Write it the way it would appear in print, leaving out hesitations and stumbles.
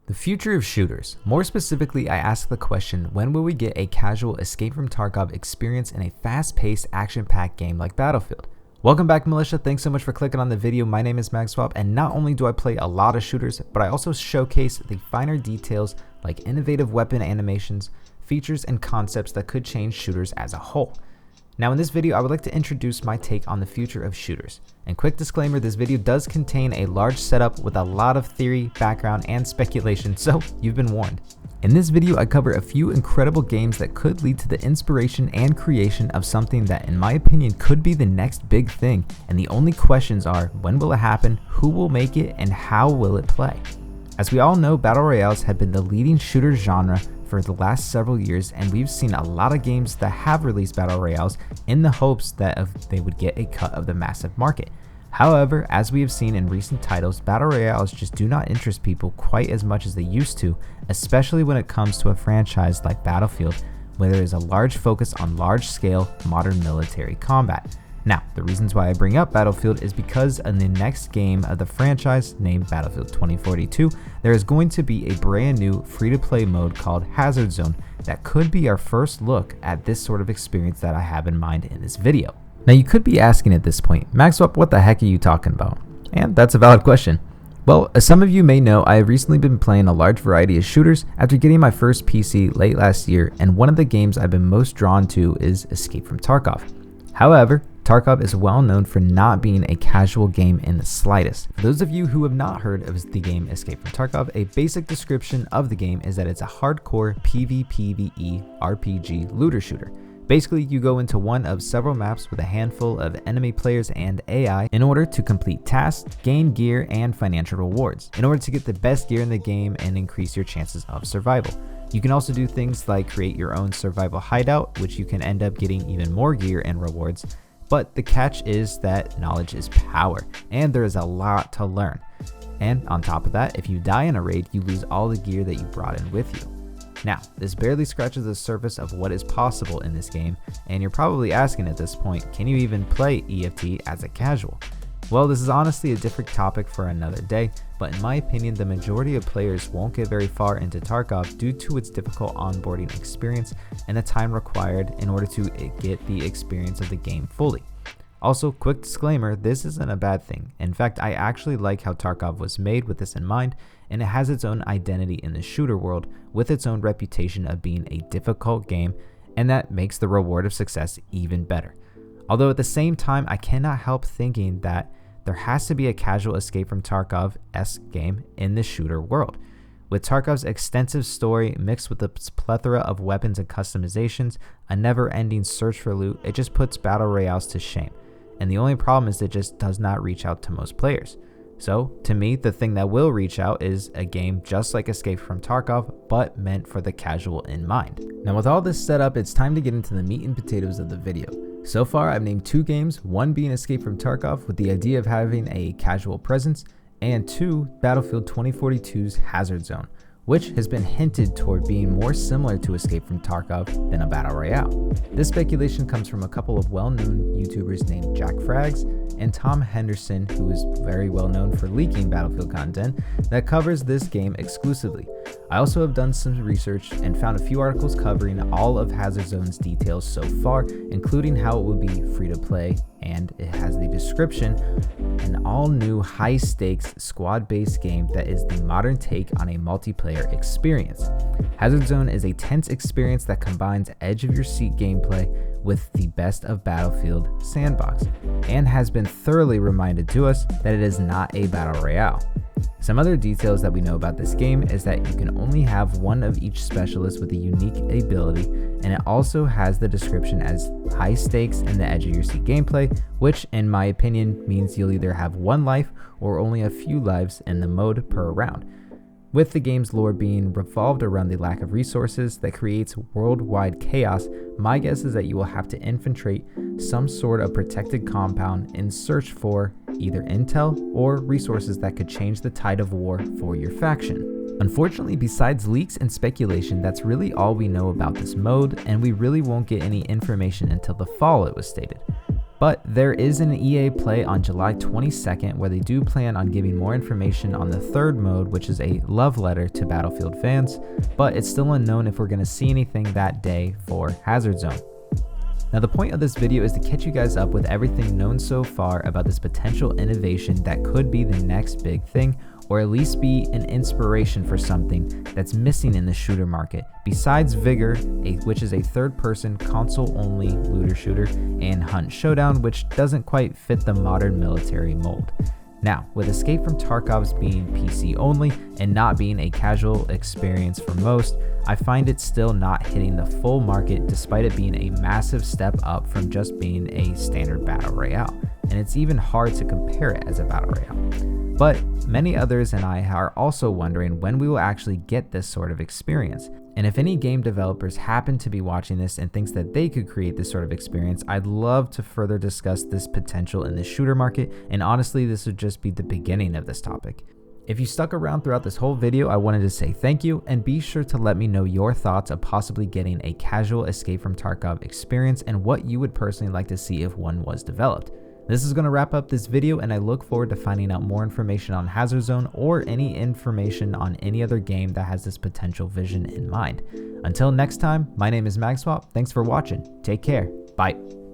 The future of shooters. More specifically, I ask the question, when will we get a casual Escape from Tarkov experience in a fast-paced, action-packed game like Battlefield? Welcome back, Militia. Thanks so much for clicking on the video. My name is MagSwap, and not only do I play a lot of shooters, but I also showcase the finer details like innovative weapon animations, features, and concepts that could change shooters as a whole. Now in this video, I would like to introduce my take on the future of shooters. And quick disclaimer, this video does contain a large setup with a lot of theory, background, and speculation, so you've been warned. In this video, I cover a few incredible games that could lead to the inspiration and creation of something that, in my opinion, could be the next big thing. And the only questions are, when will it happen, who will make it, and how will it play? As we all know, Battle Royales have been the leading shooter genre for the last several years, and we've seen a lot of games that have released Battle Royales in the hopes that they would get a cut of the massive market. However, as we have seen in recent titles, Battle Royales just do not interest people quite as much as they used to, especially when it comes to a franchise like Battlefield, where there is a large focus on large-scale modern military combat. Now, the reasons why I bring up Battlefield is because in the next game of the franchise, named Battlefield 2042, there is going to be a brand new free-to-play mode called Hazard Zone that could be our first look at this sort of experience that I have in mind in this video. Now, you could be asking at this point, MagSwap, what the heck are you talking about? And that's a valid question. Well, as some of you may know, I have recently been playing a large variety of shooters after getting my first PC late last year, and one of the games I've been most drawn to is Escape from Tarkov. However, Tarkov is well known for not being a casual game in the slightest. For those of you who have not heard of the game Escape from Tarkov, a basic description of the game is that it's a hardcore PvPvE RPG looter shooter. Basically, you go into one of several maps with a handful of enemy players and AI in order to complete tasks, gain gear, and financial rewards, in order to get the best gear in the game and increase your chances of survival. You can also do things like create your own survival hideout, which you can end up getting even more gear and rewards. But the catch is that knowledge is power, and there is a lot to learn. And on top of that, if you die in a raid, you lose all the gear that you brought in with you. Now, this barely scratches the surface of what is possible in this game, and you're probably asking at this point, can you even play EFT as a casual? Well, this is honestly a different topic for another day, but in my opinion, the majority of players won't get very far into Tarkov due to its difficult onboarding experience and the time required in order to get the experience of the game fully. Also, quick disclaimer, this isn't a bad thing. In fact, I actually like how Tarkov was made with this in mind, and it has its own identity in the shooter world with its own reputation of being a difficult game, and that makes the reward of success even better. Although at the same time, I cannot help thinking that there has to be a casual Escape from Tarkov-esque game in the shooter world. With Tarkov's extensive story mixed with its plethora of weapons and customizations, a never-ending search for loot, it just puts Battle Royales to shame. And the only problem is it just does not reach out to most players. So, to me, the thing that will reach out is a game just like Escape from Tarkov, but meant for the casual in mind. Now, with all this set up, it's time to get into the meat and potatoes of the video. So far, I've named two games, one being Escape from Tarkov with the idea of having a casual presence, and two, Battlefield 2042's Hazard Zone, which has been hinted toward being more similar to Escape from Tarkov than a Battle Royale. This speculation comes from a couple of well-known YouTubers named Jackfrags and Tom Henderson, who is very well known for leaking Battlefield content that covers this game exclusively. I also have done some research and found a few articles covering all of Hazard Zone's details so far, including how it will be free to play, and it has the description, an all-new high-stakes squad-based game that is the modern take on a multiplayer experience. Hazard Zone is a tense experience that combines edge-of-your-seat gameplay with the best of Battlefield sandbox, and has been thoroughly reminded to us that it is not a Battle Royale. Some other details that we know about this game is that you can only have one of each specialist with a unique ability, and it also has the description as high stakes and the edge of your seat gameplay, which in my opinion means you'll either have one life or only a few lives in the mode per round. With the game's lore being revolved around the lack of resources that creates worldwide chaos, my guess is that you will have to infiltrate some sort of protected compound in search for either intel or resources that could change the tide of war for your faction. Unfortunately, besides leaks and speculation, that's really all we know about this mode, and we really won't get any information until the fall, it was stated. But there is an EA Play on July 22nd where they do plan on giving more information on the third mode, which is a love letter to Battlefield fans, but it's still unknown if we're going to see anything that day for Hazard Zone. Now the point of this video is to catch you guys up with everything known so far about this potential innovation that could be the next big thing, or at least be an inspiration for something that's missing in the shooter market, besides Vigor, which is a third-person console-only looter shooter, and Hunt Showdown, which doesn't quite fit the modern military mold. Now, with Escape from Tarkov being PC only and not being a casual experience for most, I find it still not hitting the full market despite it being a massive step up from just being a standard battle royale, and it's even hard to compare it as a battle royale. But many others and I are also wondering when we will actually get this sort of experience. And if any game developers happen to be watching this and thinks that they could create this sort of experience, I'd love to further discuss this potential in the shooter market, and honestly this would just be the beginning of this topic. If you stuck around throughout this whole video, I wanted to say thank you, and be sure to let me know your thoughts of possibly getting a casual Escape from Tarkov experience and what you would personally like to see if one was developed. This is going to wrap up this video, and I look forward to finding out more information on Hazard Zone or any information on any other game that has this potential vision in mind. Until next time, my name is Magswap. Thanks for watching. Take care. Bye.